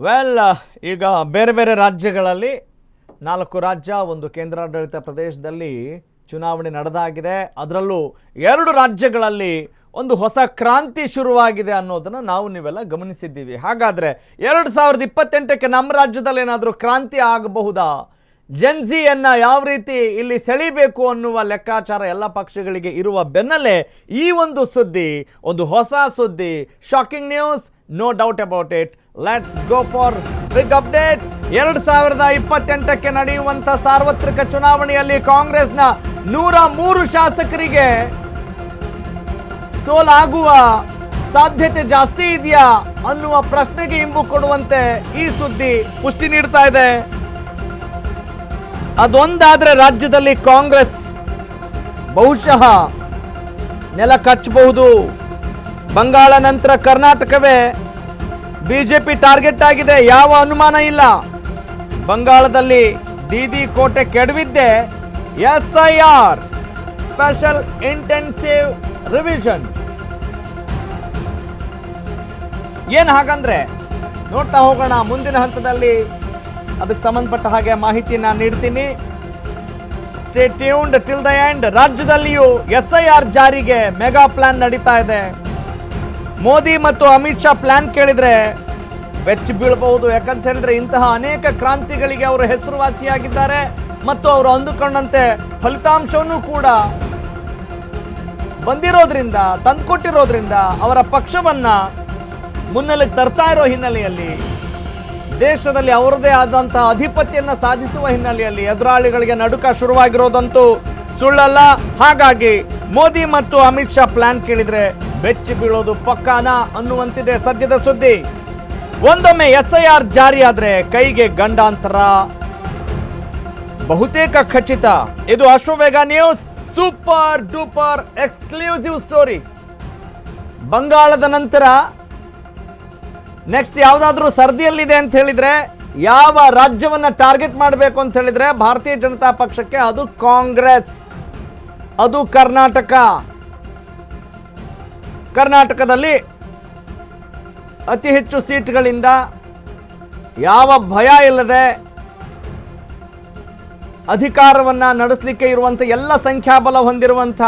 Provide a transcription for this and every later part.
Well ಈಗ ಬೇರೆ ಬೇರೆ ರಾಜ್ಯಗಳಲ್ಲಿ 4 ರಾಜ್ಯ ಒಂದು ಕೇಂದ್ರಾಡಳಿತ ಪ್ರದೇಶದಲ್ಲಿ ಚುನಾವಣೆ ನಡೆದಾಗಿದೆ. ಅದರಲ್ಲೂ 2 ರಾಜ್ಯಗಳಲ್ಲಿ ಒಂದು ಹೊಸ ಕ್ರಾಂತಿ ಶುರುವಾಗಿದೆ ಅನ್ನೋದನ್ನು ನಾವು ನೀವೆಲ್ಲ ಗಮನಿಸಿದ್ದೀವಿ. ಹಾಗಾದರೆ 2028ಕ್ಕೆ ನಮ್ಮ ರಾಜ್ಯದಲ್ಲಿ ಏನಾದರೂ ಕ್ರಾಂತಿ ಆಗಬಹುದಾ? ಜೆನ್ಸಿಯನ್ನು ಯಾವ ರೀತಿ ಇಲ್ಲಿ ಸೆಳಿಬೇಕು ಅನ್ನುವ ಲೆಕ್ಕಾಚಾರ ಎಲ್ಲ ಪಕ್ಷಗಳಿಗೆ ಇರುವ ಬೆನ್ನಲ್ಲೇ ಈ ಒಂದು ಸುದ್ದಿ, ಒಂದು ಹೊಸ ಸುದ್ದಿ, shocking news, no doubt about it. Let's go for big update. 2028ಕ್ಕೆ ನಡೆಯುವಂಥ ಸಾರ್ವತ್ರಿಕ ಚುನಾವಣೆಯಲ್ಲಿ ಕಾಂಗ್ರೆಸ್ನ 103 ಶಾಸಕರಿಗೆ ಸೋಲಾಗುವ ಸಾಧ್ಯತೆ ಜಾಸ್ತಿ ಇದೆಯಾ ಅನ್ನುವ ಪ್ರಶ್ನೆಗೆ ಇಂಬು ಕೊಡುವಂತೆ ಈ ಸುದ್ದಿ ಪುಷ್ಟಿ ನೀಡ್ತಾ ಇದೆ. ಅದೊಂದಾದ್ರೆ ರಾಜ್ಯದಲ್ಲಿ ಕಾಂಗ್ರೆಸ್ ಬಹುಶಃ ನೆಲ ಕಚ್ಚಬಹುದು. ಬಂಗಾಳ ನಂತರ ಕರ್ನಾಟಕವೇ ಬಿಜೆಪಿ ಟಾರ್ಗೆಟ್ ಆಗಿದೆ, ಯಾವ ಅನುಮಾನ ಇಲ್ಲ. ಬಂಗಾಳದಲ್ಲಿ ದೀದಿ ಕೋಟೆ ಕೆಡವಿದ್ದೆ SIR, ಸ್ಪೆಷಲ್ ಇಂಟೆನ್ಸಿವ್ ರಿವಿಷನ್. ಏನು ಹಾಗಂದ್ರೆ ನೋಡ್ತಾ ಹೋಗೋಣ. ಮುಂದಿನ ಹಂತದಲ್ಲಿ ಅದಕ್ಕೆ ಸಂಬಂಧಪಟ್ಟ ಹಾಗೆ ಮಾಹಿತಿನ ನೀಡ್ತೀನಿ. Stay tuned till the end. ರಾಜ್ಯದಲ್ಲಿಯೂ SIR ಜಾರಿಗೆ ಮೆಗಾ ಪ್ಲಾನ್ ನಡೀತಾ ಇದೆ. ಮೋದಿ ಮತ್ತು ಅಮಿತ್ ಶಾ ಪ್ಲಾನ್ ಕೇಳಿದ್ರೆ ಬೆಚ್ಚಿ ಬೀಳಬಹುದು. ಯಾಕಂತ ಹೇಳಿದ್ರೆ ಇಂತಹ ಅನೇಕ ಕ್ರಾಂತಿಗಳಿಗೆ ಅವರು ಹೆಸರುವಾಸಿಯಾಗಿದ್ದಾರೆ ಮತ್ತು ಅವರು ಅಂದುಕೊಂಡಂತೆ ಫಲಿತಾಂಶವನ್ನು ಕೂಡ ಬಂದಿರೋದ್ರಿಂದ, ತಂದುಕೊಟ್ಟಿರೋದ್ರಿಂದ ಅವರ ಪಕ್ಷವನ್ನ ಮುನ್ನೆಲೆಗೆ ತರ್ತಾ ಇರೋ ಹಿನ್ನೆಲೆಯಲ್ಲಿ, ದೇಶದಲ್ಲಿ ಅವರದೇ ಆದಂತಹ ಅಧಿಪತ್ಯನ ಸಾಧಿಸುವ ಹಿನ್ನೆಲೆಯಲ್ಲಿ ಎದುರಾಳಿಗಳಿಗೆ ನಡುಕ ಶುರುವಾಗಿರೋದಂತೂ ಸುಳ್ಳಲ್ಲ. ಹಾಗಾಗಿ ಮೋದಿ ಮತ್ತು ಅಮಿತ್ ಶಾ ಪ್ಲಾನ್ ಕೇಳಿದ್ರೆ ಬೆಚ್ಚಿ ಬೀಳೋದು ಪಕ್ಕಾನ ಅನ್ನುವಂತಿದೆ ಸದ್ಯದ ಸುದ್ದಿ. ಒಂದೊಮ್ಮೆ SIR ಜಾರಿಯಾದ್ರೆ ಕೈಗೆ ಗಂಡಾಂತರ ಬಹುತೇಕ ಖಚಿತ. ಇದು Ashwavega news super duper exclusive story. ಬಂಗಾಳದ ನಂತರ ನೆಕ್ಸ್ಟ್ ಯಾವುದಾದ್ರೂ ಸರ್ದಿಯಲ್ಲಿದೆ ಅಂತ ಹೇಳಿದ್ರೆ, ಯಾವ ರಾಜ್ಯವನ್ನ ಟಾರ್ಗೆಟ್ ಮಾಡಬೇಕು ಅಂತ ಹೇಳಿದ್ರೆ ಭಾರತೀಯ ಜನತಾ ಪಕ್ಷಕ್ಕೆ ಅದು ಕಾಂಗ್ರೆಸ್, ಅದು ಕರ್ನಾಟಕ. ಕರ್ನಾಟಕದಲ್ಲಿ ಅತಿ ಹೆಚ್ಚು ಸೀಟ್ಗಳಿಂದ ಯಾವ ಭಯ ಇಲ್ಲದೆ ಅಧಿಕಾರವನ್ನ ನಡೆಸಲಿಕ್ಕೆ ಇರುವಂಥ ಎಲ್ಲ ಸಂಖ್ಯಾಬಲ ಹೊಂದಿರುವಂಥ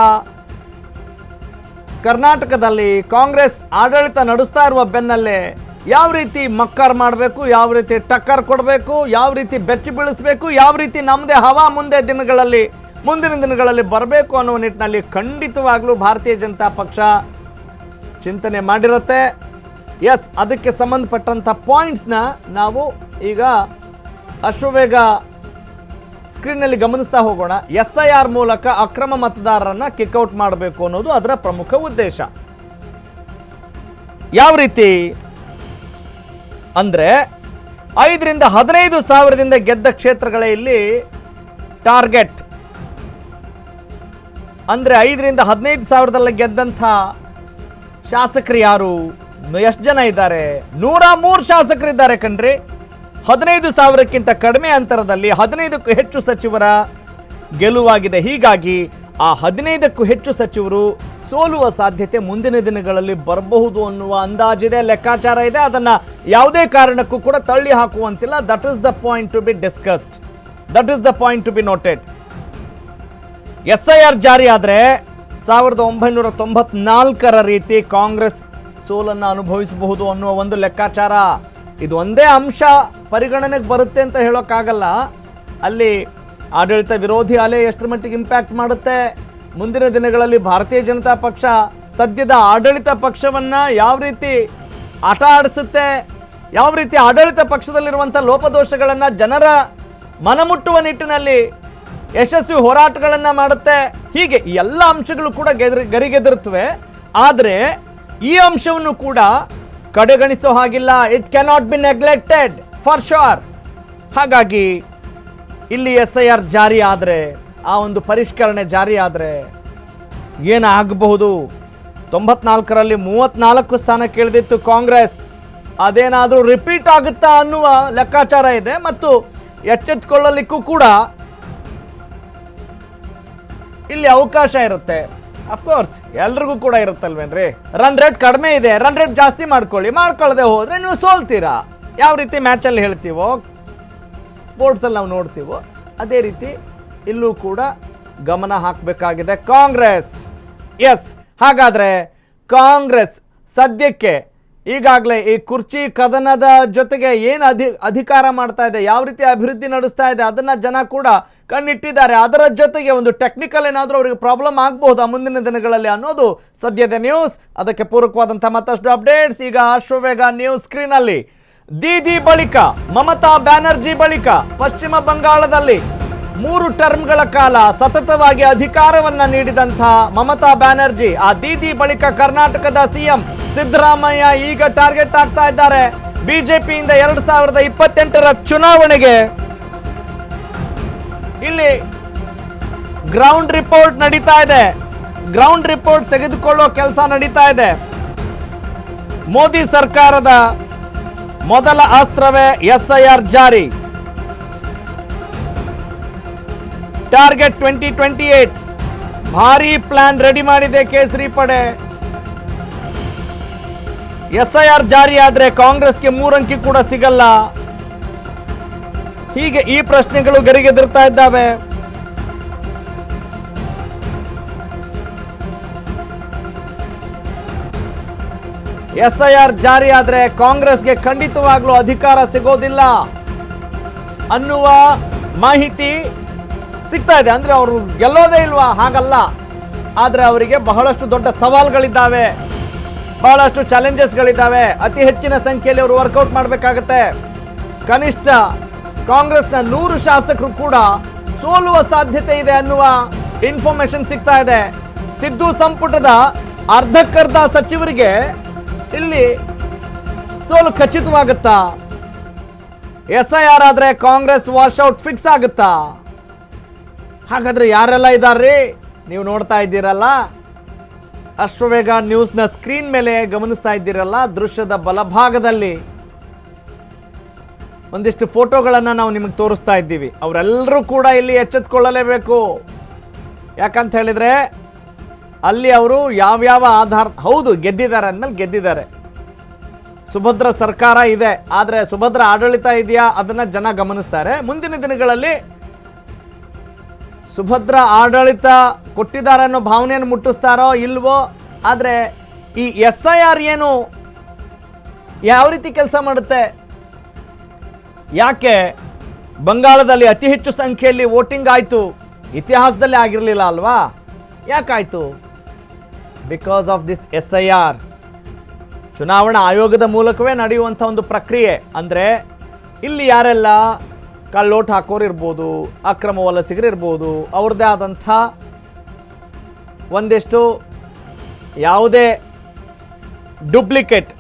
ಕರ್ನಾಟಕದಲ್ಲಿ ಕಾಂಗ್ರೆಸ್ ಆಡಳಿತ ನಡೆಸ್ತಾ ಇರುವ ಬೆನ್ನಲ್ಲೇ ಯಾವ ರೀತಿ ಮಕ್ಕರ್ ಮಾಡಬೇಕು, ಯಾವ ರೀತಿ ಟಕ್ಕರ್ ಕೊಡಬೇಕು, ಯಾವ ರೀತಿ ಬೆಚ್ಚಿ ಬೀಳಿಸಬೇಕು, ಯಾವ ರೀತಿ ನಮ್ಮದೇ ಹವಾ ಮುಂದಿನ ದಿನಗಳಲ್ಲಿ ಬರಬೇಕು ಅನ್ನುವ ನಿಟ್ಟಿನಲ್ಲಿ ಖಂಡಿತವಾಗ್ಲೂ ಭಾರತೀಯ ಜನತಾ ಪಕ್ಷ ಚಿಂತನೆ ಮಾಡಿರುತ್ತೆ. ಎಸ್, ಅದಕ್ಕೆ ಸಂಬಂಧಪಟ್ಟಂಥ ಪಾಯಿಂಟ್ಸ್ನ ನಾವು ಈಗ ಅಶ್ವವೇಗ ಸ್ಕ್ರೀನ್ನಲ್ಲಿ ಗಮನಿಸ್ತಾ ಹೋಗೋಣ. SIR ಮೂಲಕ ಅಕ್ರಮ ಮತದಾರರನ್ನ ಕಿಕ್ಔಟ್ ಮಾಡಬೇಕು ಅನ್ನೋದು ಅದರ ಪ್ರಮುಖ ಉದ್ದೇಶ. ಯಾವ ರೀತಿ ಅಂದ್ರೆ 5ರಿಂದ 15 ಸಾವಿರದಿಂದ ಗೆದ್ದ ಕ್ಷೇತ್ರಗಳೇ ಇಲ್ಲಿ ಟಾರ್ಗೆಟ್. ಅಂದ್ರೆ 5ರಿಂದ 15 ಸಾವಿರದಲ್ಲಿ ಗೆದ್ದಂಥ ಶಾಸಕರು ಯಾರು, ಎಷ್ಟು ಜನ ಇದ್ದಾರೆ? 103 ಶಾಸಕರಿದ್ದಾರೆ ಕಣ್ರಿ. 15 ಸಾವಿರಕ್ಕಿಂತ ಕಡಿಮೆ ಅಂತರದಲ್ಲಿ 15ಕ್ಕೂ ಹೆಚ್ಚು ಸಚಿವರ ಗೆಲುವಾಗಿದೆ. ಹೀಗಾಗಿ ಆ 15ಕ್ಕೂ ಹೆಚ್ಚು ಸಚಿವರು ಸೋಲುವ ಸಾಧ್ಯತೆ ಮುಂದಿನ ದಿನಗಳಲ್ಲಿ ಬರಬಹುದು ಅನ್ನುವ ಅಂದಾಜಿದೆ, ಲೆಕ್ಕಾಚಾರ ಇದೆ. ಅದನ್ನ ಯಾವುದೇ ಕಾರಣಕ್ಕೂ ಕೂಡ ತಳ್ಳಿ ಹಾಕುವಂತಿಲ್ಲ. That is the point to be discussed, that is the point to be noted. SIR ಜಾರಿ ಆದರೆ 1994ರ ರೀತಿ ಕಾಂಗ್ರೆಸ್ ಸೋಲನ್ನು ಅನುಭವಿಸಬಹುದು ಅನ್ನುವ ಒಂದು ಲೆಕ್ಕಾಚಾರ. ಇದು ಒಂದೇ ಅಂಶ ಪರಿಗಣನೆಗೆ ಬರುತ್ತೆ ಅಂತ ಹೇಳೋಕ್ಕಾಗಲ್ಲ. ಅಲ್ಲಿ ಆಡಳಿತ ವಿರೋಧಿ ಅಲೆ ಎಷ್ಟರ ಮಟ್ಟಿಗೆ ಇಂಪ್ಯಾಕ್ಟ್ ಮಾಡುತ್ತೆ, ಮುಂದಿನ ದಿನಗಳಲ್ಲಿ ಭಾರತೀಯ ಜನತಾ ಪಕ್ಷ ಸದ್ಯದ ಆಡಳಿತ ಪಕ್ಷವನ್ನ ಯಾವ ರೀತಿ ಆಟ ಆಡಿಸುತ್ತೆ, ಯಾವ ರೀತಿ ಆಡಳಿತ ಪಕ್ಷದಲ್ಲಿರುವಂಥ ಲೋಪದೋಷಗಳನ್ನು ಜನರ ಮನಮುಟ್ಟುವ ನಿಟ್ಟಿನಲ್ಲಿ ಯಶಸ್ವಿ ಹೋರಾಟಗಳನ್ನು ಮಾಡುತ್ತೆ. ಹೀಗೆ ಎಲ್ಲ ಅಂಶಗಳು ಕೂಡ ಗರಿಗೆದರುತ್ತವೆ. ಆದರೆ ಈ ಅಂಶವನ್ನು ಕೂಡ ಕಡೆಗಣಿಸೋ ಹಾಗಿಲ್ಲ. It cannot be neglected for sure. ಹಾಗಾಗಿ ಇಲ್ಲಿ SIR ಜಾರಿ ಆದರೆ, ಆ ಒಂದು ಪರಿಷ್ಕರಣೆ ಜಾರಿ ಆದರೆ ಏನಾಗಬಹುದು? 94ರಲ್ಲಿ 34 ಸ್ಥಾನ ಕೇಳಿದಿತ್ತು ಕಾಂಗ್ರೆಸ್. ಅದೇನಾದರೂ ರಿಪೀಟ್ ಆಗುತ್ತಾ ಅನ್ನುವ ಲೆಕ್ಕಾಚಾರ ಇದೆ. ಮತ್ತು ಎಚ್ಚೆತ್ತುಕೊಳ್ಳಲಿಕ್ಕೂ ಕೂಡ ಇಲ್ಲಿ ಅವಕಾಶ ಇರುತ್ತೆ. ಅಫ್ಕೋರ್ಸ್ ಎಲ್ರಿಗೂ ಕೂಡ ಇರುತ್ತಲ್ವೇನ್ರಿ. ರನ್ ರೇಟ್ ಕಡಿಮೆ ಇದೆ, ರನ್ ರೇಟ್ ಜಾಸ್ತಿ ಮಾಡ್ಕೊಳ್ಳಿ, ಮಾಡ್ಕೊಳ್ಳದೆ ಹೋದ್ರೆ ನೀವು ಸೋಲ್ತೀರಾ. ಯಾವ ರೀತಿ ಮ್ಯಾಚಲ್ಲಿ ಹೇಳ್ತೀವೋ, ಸ್ಪೋರ್ಟ್ಸಲ್ಲಿ ನಾವು ನೋಡ್ತೀವೋ, ಅದೇ ರೀತಿ ಇಲ್ಲೂ ಕೂಡ ಗಮನ ಹಾಕಬೇಕಾಗಿದೆ ಕಾಂಗ್ರೆಸ್. ಎಸ್, ಹಾಗಾದರೆ ಕಾಂಗ್ರೆಸ್ ಸದ್ಯಕ್ಕೆ ಈಗಾಗಲೇ ಈ ಕುರ್ಚಿ ಕದನದ ಜೊತೆಗೆ ಏನು ಅಧಿಕಾರ ಮಾಡ್ತಾ ಇದೆ, ಯಾವ ರೀತಿ ಅಭಿವೃದ್ಧಿ ನಡೆಸ್ತಾ ಇದೆ, ಅದನ್ನು ಜನ ಕೂಡ ಕಣ್ಣಿಟ್ಟಿದ್ದಾರೆ. ಅದರ ಜೊತೆಗೆ ಒಂದು ಟೆಕ್ನಿಕಲ್ ಏನಾದರೂ ಅವರಿಗೆ ಪ್ರಾಬ್ಲಮ್ ಆಗಬಹುದಾ ಮುಂದಿನ ದಿನಗಳಲ್ಲಿ ಅನ್ನೋದು ಸದ್ಯದ ನ್ಯೂಸ್. ಅದಕ್ಕೆ ಪೂರಕವಾದಂಥ ಮತ್ತಷ್ಟು ಅಪ್ಡೇಟ್ಸ್ ಈಗ ಅಶ್ವವೇಗ ನ್ಯೂಸ್ ಸ್ಕ್ರೀನಲ್ಲಿ. ದೀದಿ ಬಳಿಕ ಮಮತಾ ಬ್ಯಾನರ್ಜಿ ಬಳಿಕ ಪಶ್ಚಿಮ ಬಂಗಾಳದಲ್ಲಿ 3 ಟರ್ಮ್ಗಳ ಕಾಲ ಸತತವಾಗಿ ಅಧಿಕಾರವನ್ನ ನೀಡಿದಂಥ ಮಮತಾ ಬ್ಯಾನರ್ಜಿ, ಆ ದೀದಿ ಬಳಿಕ ಕರ್ನಾಟಕದ ಸಿಎಂ ಸಿದ್ದರಾಮಯ್ಯ ಈಗ ಟಾರ್ಗೆಟ್ ಆಗ್ತಾ ಇದ್ದಾರೆ. ಬಿಜೆಪಿಯಿಂದ 2028ರ ಚುನಾವಣೆಗೆ ಇಲ್ಲಿ ಗ್ರೌಂಡ್ ರಿಪೋರ್ಟ್ ನಡೀತಾ ಇದೆ. ಗ್ರೌಂಡ್ ರಿಪೋರ್ಟ್ ತೆಗೆದುಕೊಳ್ಳೋ ಕೆಲಸ ನಡೀತಾ ಇದೆ. ಮೋದಿ ಸರ್ಕಾರದ ಮೊದಲ ಅಸ್ತ್ರವೇ SIR ಜಾರಿ. ಟಾರ್ಗೆಟ್ 2028 ಭಾರಿ ಪ್ಲಾನ್ ರೆಡಿ ಮಾಡಿದೆ ಕೇಸರಿ ಪಡೆ. SIR ಜಾರಿ ಆದ್ರೆ ಕಾಂಗ್ರೆಸ್ಗೆ 3 ಅಂಕಿ ಕೂಡ ಸಿಗಲ್ಲ. ಹೀಗೆ ಈ ಪ್ರಶ್ನೆಗಳು ಗರಿಗೆದರ್ತಾ ಇದ್ದಾವೆ. SIR ಜಾರಿ ಆದ್ರೆ ಕಾಂಗ್ರೆಸ್ಗೆ ಖಂಡಿತವಾಗ್ಲೂ ಅಧಿಕಾರ ಸಿಗೋದಿಲ್ಲ ಅನ್ನುವ ಮಾಹಿತಿ ಸಿಗ್ತಾ ಇದೆ. ಅಂದ್ರೆ ಅವರು ಗೆಲ್ಲೋದೇ ಇಲ್ವಾ? ಹಾಗಲ್ಲ. ಆದ್ರೆ ಅವರಿಗೆ ಬಹಳಷ್ಟು ದೊಡ್ಡ ಸವಾಲುಗಳಿದ್ದಾವೆ, ಬಹಳಷ್ಟು ಚಾಲೆಂಜಸ್ಗಳಿದ್ದಾವೆ. ಅತಿ ಹೆಚ್ಚಿನ ಸಂಖ್ಯೆಯಲ್ಲಿ ಅವರು ವರ್ಕೌಟ್ ಮಾಡಬೇಕಾಗತ್ತೆ. ಕನಿಷ್ಠ ಕಾಂಗ್ರೆಸ್ನ 100 ಶಾಸಕರು ಕೂಡ ಸೋಲುವ ಸಾಧ್ಯತೆ ಇದೆ ಅನ್ನುವ ಇನ್ಫಾರ್ಮೇಶನ್ ಸಿಗ್ತಾ ಇದೆ. ಸಿದ್ದು ಸಂಪುಟದ ಅರ್ಧಕ್ಕರ್ಧ ಸಚಿವರಿಗೆ ಇಲ್ಲಿ ಸೋಲು ಖಚಿತವಾಗುತ್ತಾ? SIR ಆದ್ರೆ ಕಾಂಗ್ರೆಸ್ ವಾಶ್ಔಟ್ ಫಿಕ್ಸ್ ಆಗುತ್ತಾ? ಹಾಗಾದ್ರೆ ಯಾರೆಲ್ಲ ಇದ್ದಾರ್ರಿ? ನೀವು ನೋಡ್ತಾ ಇದ್ದೀರಲ್ಲ, ಅಶ್ವವೇಗ ನ್ಯೂಸ್ನ ಸ್ಕ್ರೀನ್ ಮೇಲೆ ಗಮನಿಸ್ತಾ ಇದ್ದೀರಲ್ಲ, ದೃಶ್ಯದ ಬಲಭಾಗದಲ್ಲಿ ಒಂದಿಷ್ಟು ಫೋಟೋಗಳನ್ನು ನಾವು ನಿಮಗೆ ತೋರಿಸ್ತಾ ಇದ್ದೀವಿ. ಅವರೆಲ್ಲರೂ ಕೂಡ ಇಲ್ಲಿ ಎಚ್ಚೆತ್ತುಕೊಳ್ಳಲೇಬೇಕು. ಯಾಕಂತ ಹೇಳಿದ್ರೆ ಅಲ್ಲಿ ಅವರು ಯಾವ್ಯಾವ ಆಧಾರ, ಹೌದು ಗೆದ್ದಿದ್ದಾರೆ ಅಂದಮೇಲೆ ಗೆದ್ದಿದ್ದಾರೆ, ಸುಭದ್ರ ಸರ್ಕಾರ ಇದೆ, ಆದರೆ ಸುಭದ್ರ ಆಡಳಿತ ಇದೆಯಾ ಅದನ್ನು ಜನ ಗಮನಿಸ್ತಾರೆ. ಮುಂದಿನ ದಿನಗಳಲ್ಲಿ ಸುಭದ್ರ ಆಡಳಿತ ಕೊಟ್ಟಿದ್ದಾರೆ ಅನ್ನೋ ಭಾವನೆಯನ್ನು ಮುಟ್ಟಿಸ್ತಾರೋ ಇಲ್ವೋ. ಆದರೆ ಈ SIR ಏನು, ಯಾವ ರೀತಿ ಕೆಲಸ ಮಾಡುತ್ತೆ? ಯಾಕೆ ಬಂಗಾಳದಲ್ಲಿ ಅತಿ ಹೆಚ್ಚು ಸಂಖ್ಯೆಯಲ್ಲಿ ವೋಟಿಂಗ್ ಆಯಿತು? ಇತಿಹಾಸದಲ್ಲಿ ಆಗಿರಲಿಲ್ಲ ಅಲ್ವಾ? ಯಾಕಾಯಿತು? Because of this SIR. ಚುನಾವಣಾ ಆಯೋಗದ ಮೂಲಕವೇ ನಡೆಯುವಂಥ ಒಂದು ಪ್ರಕ್ರಿಯೆ. ಅಂದರೆ ಇಲ್ಲಿ ಯಾರೆಲ್ಲ ಕಳ್ಳೋಟ್ ಹಾಕೋರು ಇರ್ಬೋದು, ಅಕ್ರಮ ವಲಸಿಗರಿರ್ಬೋದು, ಅವ್ರದ್ದೇ ಆದಂಥ ಒಂದಿಷ್ಟು ಯಾವುದೇ ಡೂಪ್ಲಿಕೇಟ್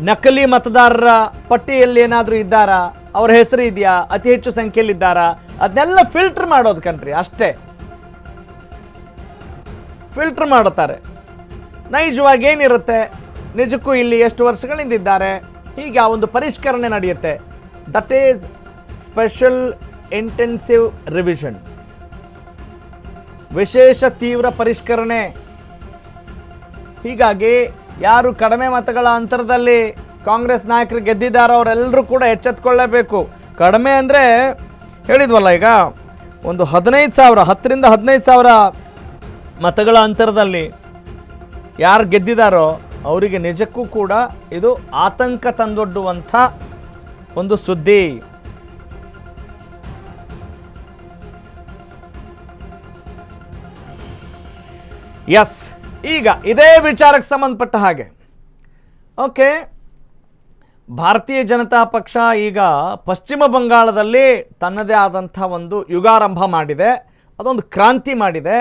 ನಕಲಿ ಮತದಾರರ ಪಟ್ಟಿಯಲ್ಲಿ ಏನಾದರೂ ಇದ್ದಾರಾ, ಅವ್ರ ಹೆಸರು ಇದೆಯಾ, ಅತಿ ಹೆಚ್ಚು ಸಂಖ್ಯೆಯಲ್ಲಿದ್ದಾರಾ, ಅದನ್ನೆಲ್ಲ ಫಿಲ್ಟರ್ ಮಾಡೋದು ಕಣ್ರಿ, ಅಷ್ಟೇ. ಫಿಲ್ಟರ್ ಮಾಡುತ್ತಾರೆ. ನೈಜವಾಗಿ ಏನಿರುತ್ತೆ, ನಿಜಕ್ಕೂ ಇಲ್ಲಿ ಎಷ್ಟು ವರ್ಷಗಳಿಂದ ಇದ್ದಾರೆ, ಹೀಗೆ ಆ ಒಂದು ಪರಿಷ್ಕರಣೆ ನಡೆಯುತ್ತೆ. That is special intensive revision, ವಿಶೇಷ ತೀವ್ರ ಪರಿಷ್ಕರಣೆ. ಹೀಗಾಗಿ ಯಾರು ಕಡಿಮೆ ಮತಗಳ ಅಂತರದಲ್ಲಿ ಕಾಂಗ್ರೆಸ್ ನಾಯಕರು ಗೆದ್ದಿದ್ದಾರೋ ಅವರೆಲ್ಲರೂ ಕೂಡ ಎಚ್ಚೆತ್ತುಕೊಳ್ಳಬೇಕು. ಕಡಿಮೆ ಅಂದರೆ ಹೇಳಿದ್ವಲ್ಲ, ಈಗ ಒಂದು 10ರಿಂದ 15,000 ಮತಗಳ ಅಂತರದಲ್ಲಿ ಯಾರು ಗೆದ್ದಿದ್ದಾರೋ ಅವರಿಗೆ ನಿಜಕ್ಕೂ ಕೂಡ ಇದು ಆತಂಕ ತಂದೊಡ್ಡುವಂಥ ಒಂದು ಸುದ್ದಿ. ಎಸ್, ಈಗ ಇದೇ ವಿಚಾರಕ್ಕೆ ಸಂಬಂಧಪಟ್ಟ ಹಾಗೆ ಓಕೆ, ಭಾರತೀಯ ಜನತಾ ಪಕ್ಷ ಈಗ ಪಶ್ಚಿಮ ಬಂಗಾಳದಲ್ಲಿ ತನ್ನದೇ ಆದಂಥ ಒಂದು ಯುಗಾರಂಭ ಮಾಡಿದೆ, ಅದೊಂದು ಕ್ರಾಂತಿ ಮಾಡಿದೆ.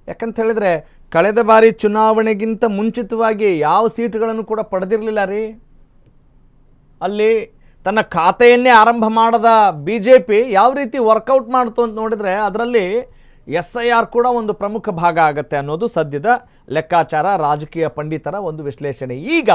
ಯಾಕಂತ ಹೇಳಿದರೆ ಕಳೆದ ಬಾರಿ ಚುನಾವಣೆಗಿಂತ ಮುಂಚಿತವಾಗಿ ಯಾವ ಸೀಟುಗಳನ್ನು ಕೂಡ ಪಡೆದಿರಲಿಲ್ಲ ರೀ. ಅಲ್ಲಿ ತನ್ನ ಖಾತೆಯನ್ನೇ ಆರಂಭ ಮಾಡದ BJP ಯಾವ ರೀತಿ ವರ್ಕೌಟ್ ಮಾಡ್ತು ಅಂತ ನೋಡಿದರೆ ಅದರಲ್ಲಿ SIR ಕೂಡ ಒಂದು ಪ್ರಮುಖ ಭಾಗ ಆಗುತ್ತೆ ಅನ್ನೋದು ಸದ್ಯದ ಲೆಕ್ಕಾಚಾರ, ರಾಜಕೀಯ ಪಂಡಿತರ ಒಂದು ವಿಶ್ಲೇಷಣೆ. ಈಗ